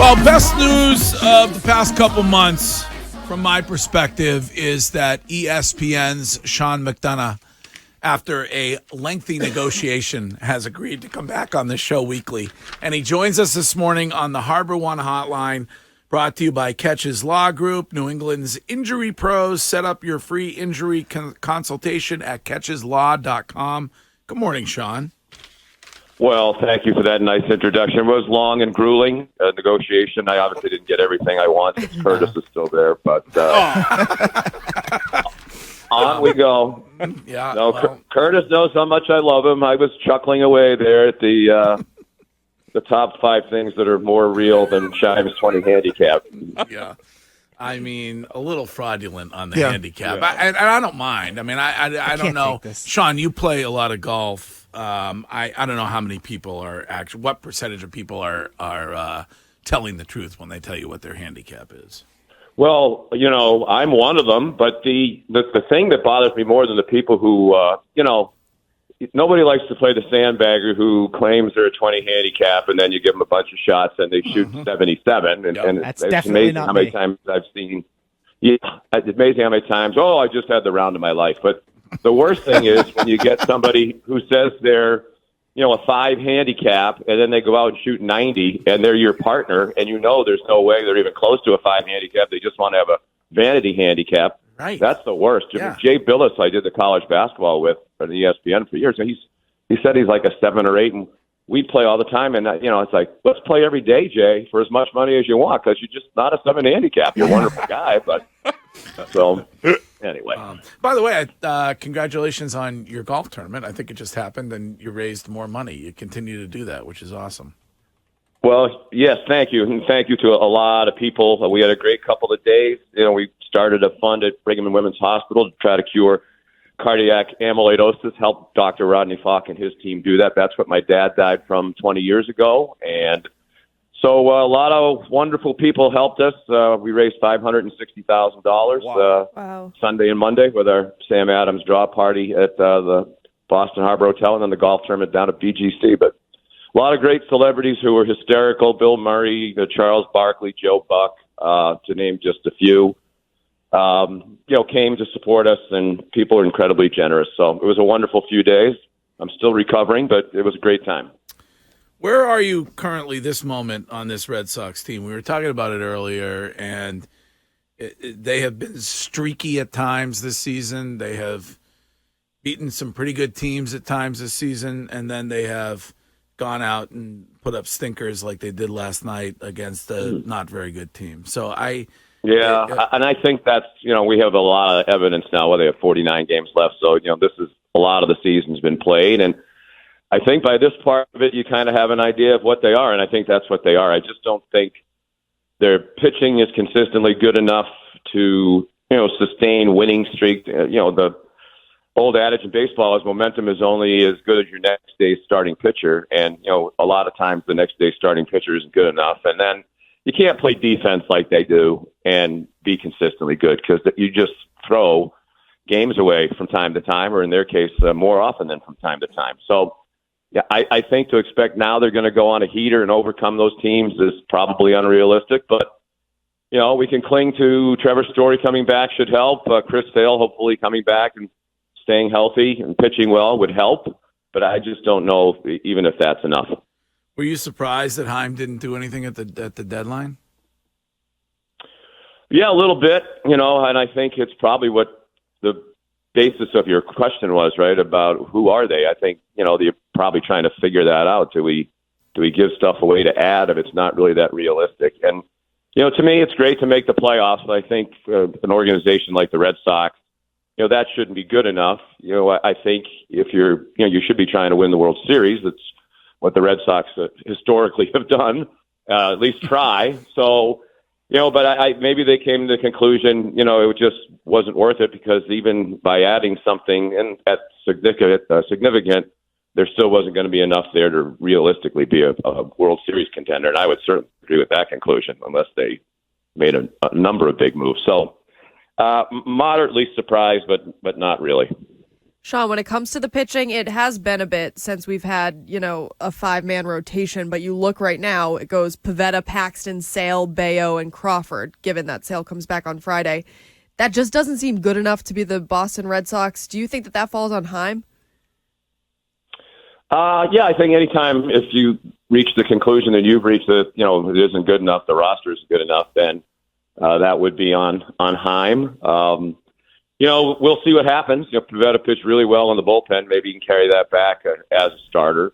Well, best news of the past couple months, from my perspective, is that ESPN's Sean Mcdonough, after a lengthy negotiation, has agreed to come back on the show weekly. And he joins us this morning on the Harbor One Hotline, brought to you by Catches Law Group, New England's injury pros. Set up your free injury consultation at catcheslaw.com. Good morning, Sean. Well, thank you for that nice introduction. It was long and grueling negotiation. I obviously didn't get everything I wanted. Curtis is still there, but on we go. Yeah. No, well. Curtis knows how much I love him. I was chuckling away there at the top 5 things that are more real than Chime's 20 handicap. Yeah. I mean, a little fraudulent on the handicap. Yeah. And I don't mind. I mean, I don't know. Sean, you play a lot of golf. I don't know how many people are actually, what percentage of people are telling the truth when they tell you what their handicap is. Well, I'm one of them, but the thing that bothers me more than the people who, nobody likes to play the sandbagger who claims they're a 20 handicap and then you give them a bunch of shots and they shoot 77. And That's it's definitely amazing not how many me. times I've seen, it's amazing how many times, I just had the round of my life. But the worst thing is when you get somebody who says they're, a 5 handicap, and then they go out and shoot 90, and they're your partner, and there's no way they're even close to a 5 handicap. They just want to have a vanity handicap. Right. That's the worst. Yeah. Jay Billis, I did the college basketball with for the ESPN for years, and he said he's like a 7 or 8, and we play all the time. And it's like, let's play every day, Jay, for as much money as you want, because you're just not a 7 handicap. You're a wonderful guy, but so anyway. By the way, congratulations on your golf tournament. I think it just happened, and you raised more money. You continue to do that, which is awesome. Well, yes, thank you. And thank you to a lot of people. We had a great couple of days. We started a fund at Brigham and Women's Hospital to try to cure cardiac amyloidosis, help Dr. Rodney Falk and his team do that. That's what my dad died from 20 years ago. And so a lot of wonderful people helped us. We raised $560,000 Wow. Sunday and Monday with our Sam Adams draw party at the Boston Harbor Hotel and then the golf tournament down at BGC. But a lot of great celebrities who were hysterical. Bill Murray, Charles Barkley, Joe Buck, to name just a few, came to support us, and people are incredibly generous. So it was a wonderful few days. I'm still recovering, but it was a great time. Where are you currently this moment on this Red Sox team? We were talking about it earlier, and they have been streaky at times this season. They have beaten some pretty good teams at times this season, and then they have gone out and put up stinkers like they did last night against a not very good team. So and I think that's, we have a lot of evidence now where they have 49 games left. So, this is a lot of the season's been played. And I think by this part of it, you kind of have an idea of what they are. And I think that's what they are. I just don't think their pitching is consistently good enough to, sustain winning streak. The old adage in baseball is momentum is only as good as your next day's starting pitcher. And, a lot of times the next day's starting pitcher isn't good enough. And then you can't play defense like they do and be consistently good because you just throw games away from time to time, or in their case, more often than from time to time. So, yeah, I think to expect now they're going to go on a heater and overcome those teams is probably unrealistic. But, we can cling to Trevor Story coming back should help. Chris Sale hopefully coming back and staying healthy and pitching well would help. But I just don't know even if that's enough. were you surprised that Heim didn't do anything at the deadline? Yeah, a little bit, and I think it's probably what the basis of your question was, right, about who are they? I think, they're probably trying to figure that out. Do we give stuff away to add if it's not really that realistic? And, to me, it's great to make the playoffs, but I think an organization like the Red Sox, that shouldn't be good enough. I think if you should be trying to win the World Series. That's what the Red Sox historically have done, at least try. So, but maybe they came to the conclusion, it just wasn't worth it because even by adding something and at significant, there still wasn't going to be enough there to realistically be a World Series contender. And I would certainly agree with that conclusion unless they made a number of big moves. So moderately surprised, but not really. Sean, when it comes to the pitching, it has been a bit since we've had, a 5-man rotation. But you look right now, it goes Pivetta, Paxton, Sale, Bayo, and Crawford, given that Sale comes back on Friday. That just doesn't seem good enough to be the Boston Red Sox. Do you think that falls on Heim? Yeah, I think anytime if you reach the conclusion that you've reached that, it isn't good enough, the roster isn't good enough, then that would be on Heim. We'll see what happens. Pivetta pitched really well in the bullpen. Maybe he can carry that back as a starter.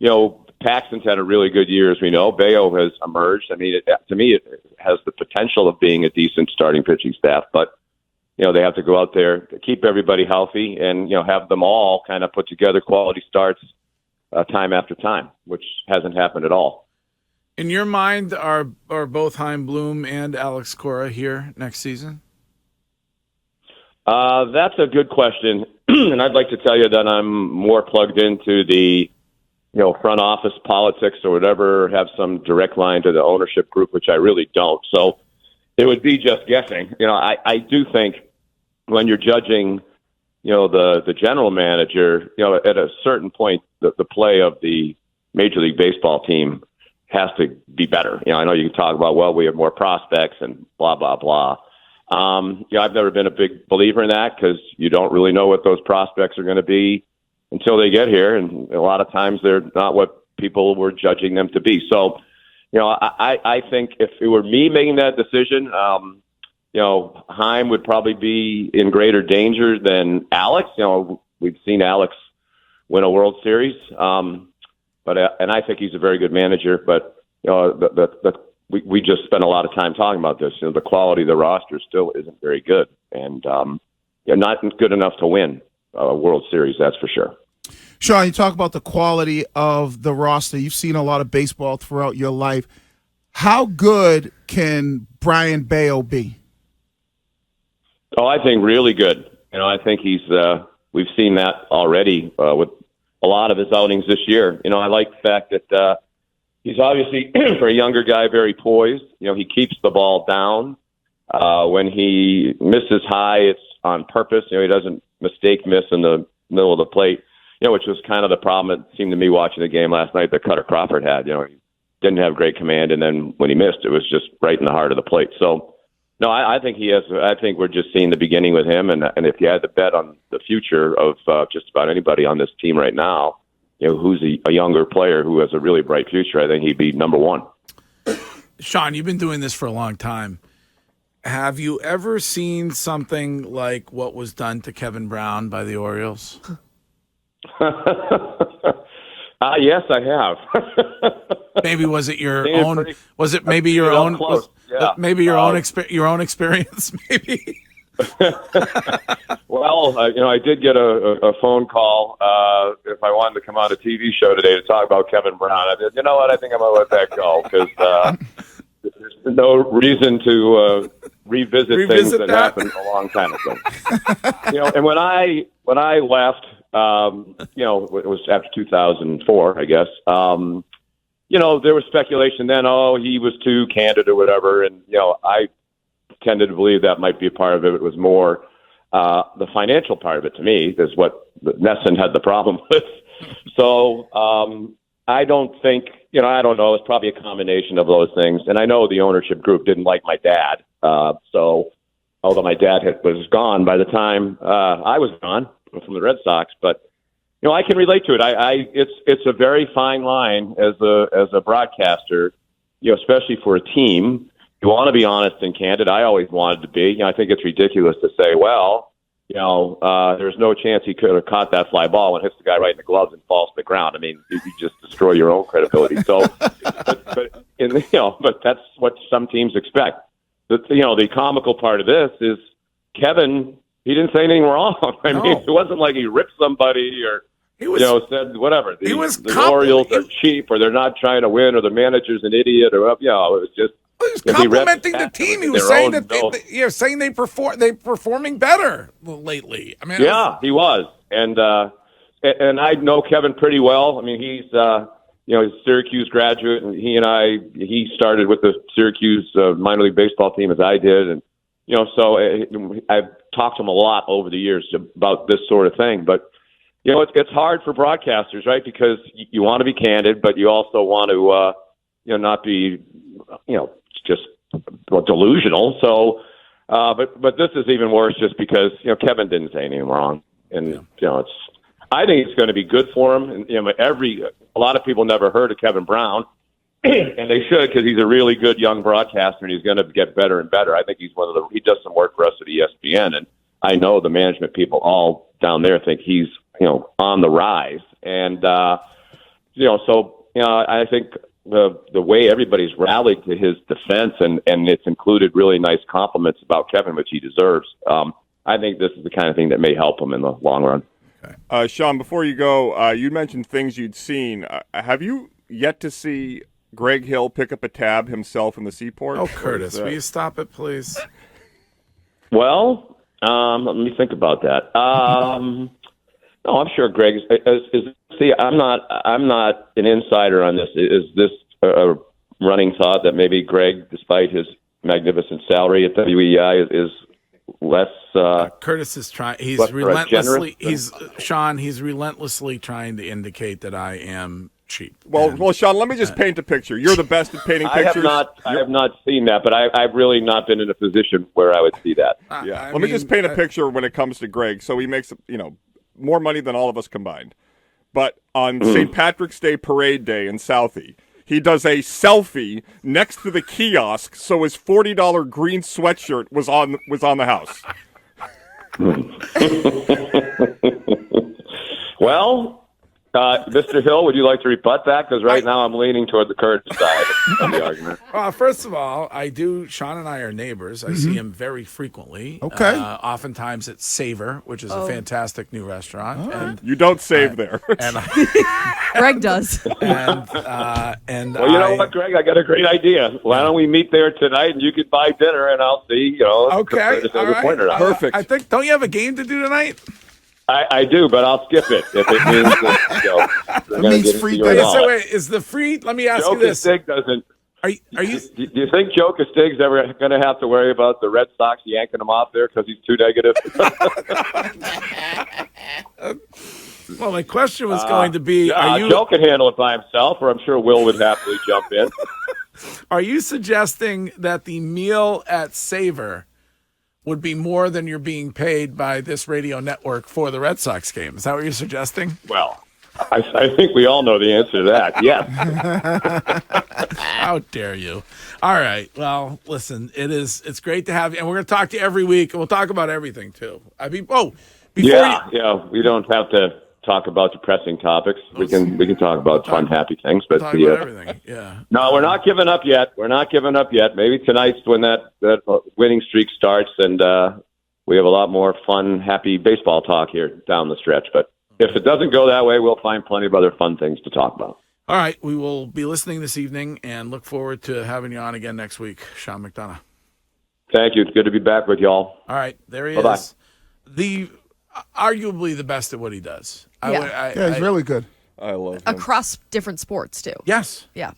Paxton's had a really good year, as we know. Bayo has emerged. I mean, to me, it has the potential of being a decent starting pitching staff, but they have to go out there, keep everybody healthy, and have them all kind of put together quality starts time after time, which hasn't happened at all. In your mind, are both Heim Bloom and Alex Cora here next season? That's a good question, and I'd like to tell you that I'm more plugged into the front office politics or whatever, have some direct line to the ownership group, which I really don't. So it would be just guessing. I do think when you're judging, the general manager, at a certain point, the play of the Major League Baseball team has to be better. I know you can talk about, well, we have more prospects and blah, blah, blah. I've never been a big believer in that because you don't really know what those prospects are going to be until they get here. And a lot of times they're not what people were judging them to be. So, I think if it were me making that decision, Heim would probably be in greater danger than Alex. We've seen Alex win a World Series, and I think he's a very good manager. But we just spent a lot of time talking about this. The quality of the roster still isn't very good, and not good enough to win a World Series. That's for sure. Sean, you talk about the quality of the roster. You've seen a lot of baseball throughout your life. How good can Brian Bayo be? Oh, I think really good. I think he's. We've seen that already with a lot of his outings this year. I like the fact that he's obviously for a younger guy very poised. He keeps the ball down. When he misses high, it's on purpose. He doesn't mistake miss in the middle of the plate. Which was kind of the problem. It seemed to me watching the game last night that Cutter Crawford had. He didn't have great command, and then when he missed, it was just right in the heart of the plate. So. No, I think he has. I think we're just seeing the beginning with him, and if you had to bet on the future of just about anybody on this team right now, who's a younger player who has a really bright future, I think he'd be number one. Sean, you've been doing this for a long time. Have you ever seen something like what was done to Kevin Brown by the Orioles? Yes, I have. Maybe was it your own? Was it maybe your own? Maybe your own experience. Maybe. Well, I did get a phone call if I wanted to come on a TV show today to talk about Kevin Brown. I said, you know what? I think I'm going to let that go because there's no reason to revisit things that happened a long time ago. And when I left, it was after 2004, I guess. There was speculation then, he was too candid or whatever. And, I tended to believe that might be a part of it. It was more the financial part of it to me is what Nesson had the problem with. So I don't think, I don't know. It's probably a combination of those things. And I know the ownership group didn't like my dad. So although my dad was gone by the time I was gone from the Red Sox, but I can relate to it. It's a very fine line as a broadcaster, especially for a team. You want to be honest and candid. I always wanted to be. I think it's ridiculous to say, well, there's no chance he could have caught that fly ball and hits the guy right in the gloves and falls to the ground. I mean, you just destroy your own credibility. So, but that's what some teams expect. The comical part of this is Kevin. He didn't say anything wrong. I mean, it wasn't like he ripped somebody or said whatever. The Orioles are cheap, or they're not trying to win, or the manager's an idiot, or it was just. He was complimenting the team. He was saying saying they're performing better lately. I mean, he was, and I know Kevin pretty well. I mean, he's he's a Syracuse graduate, and he started with the Syracuse minor league baseball team as I did, and So I've talked to him a lot over the years about this sort of thing. But, it's hard for broadcasters, right? Because you want to be candid, but you also want to, not be, just delusional. So, but this is even worse just because, Kevin didn't say anything wrong. And, I think it's going to be good for him. And, a lot of people never heard of Kevin Brown. And they should, because he's a really good young broadcaster, and he's going to get better and better. I think he does some work for us at ESPN, and I know the management people all down there think he's, on the rise. And, I think the way everybody's rallied to his defense, and it's included really nice compliments about Kevin, which he deserves. I think this is the kind of thing that may help him in the long run. Okay. Sean, before you go, you mentioned things you'd seen. Have you yet to see Greg Hill pick up a tab himself in the Seaport? Oh, Curtis, will you stop it, please? Well, let me think about that. No, I'm sure Greg see, I'm not an insider on this. Is this a running thought that maybe Greg, despite his magnificent salary at WEI, is less? Curtis is trying. He's relentlessly. He's relentlessly trying to indicate that I am cheap. Well, Sean, let me just paint a picture. You're the best at painting pictures. I have not seen that, but I've really not been in a position where I would see that. Let me just paint a picture when it comes to Greg. So he makes, more money than all of us combined. But on St. Patrick's Day Parade Day in Southie, he does a selfie next to the kiosk, so his $40 green sweatshirt was on the house. Well, Mr. Hill, would you like to rebut that? Because right now I'm leaning toward the Curtis side of the argument. First of all, Sean and I are neighbors. I see him very frequently. Okay. Oftentimes at Savor, which is a fantastic new restaurant. And you don't save there. And Greg does. And well, you know what, Greg? I got a great idea. Why don't we meet there tonight, and you could buy dinner, and I'll see. Okay. All right. Perfect. I think. Don't you have a game to do tonight? I do, but I'll skip it if it means that, they're going to get free into your So wait, is the free? Let me ask you this: doesn't. Are you? Do you think Joe Castig's ever going to have to worry about the Red Sox yanking him off there because he's too negative? Well, my question was going to be: Joe can handle it by himself, or I'm sure Will would happily jump in. Are you suggesting that the meal at Savor would be more than you're being paid by this radio network for the Red Sox game? Is that what you're suggesting? Well, I think we all know the answer to that. Yes. How dare you? All right. Well, listen, it's great to have you, and we're going to talk to you every week, and we'll talk about everything too. We don't have to talk about depressing topics. We can talk about fun, happy things. But talk about everything. Yeah. No, we're not giving up yet. Maybe tonight's when that winning streak starts, and we have a lot more fun, happy baseball talk here down the stretch. But if it doesn't go that way, we'll find plenty of other fun things to talk about. All right. We will be listening this evening and look forward to having you on again next week, Sean Mcdonough. Thank you. It's good to be back with y'all. All right. There he Bye-bye. is. Arguably the best at what he does. He's really good. I love him. Across different sports, too. Yes. Yeah.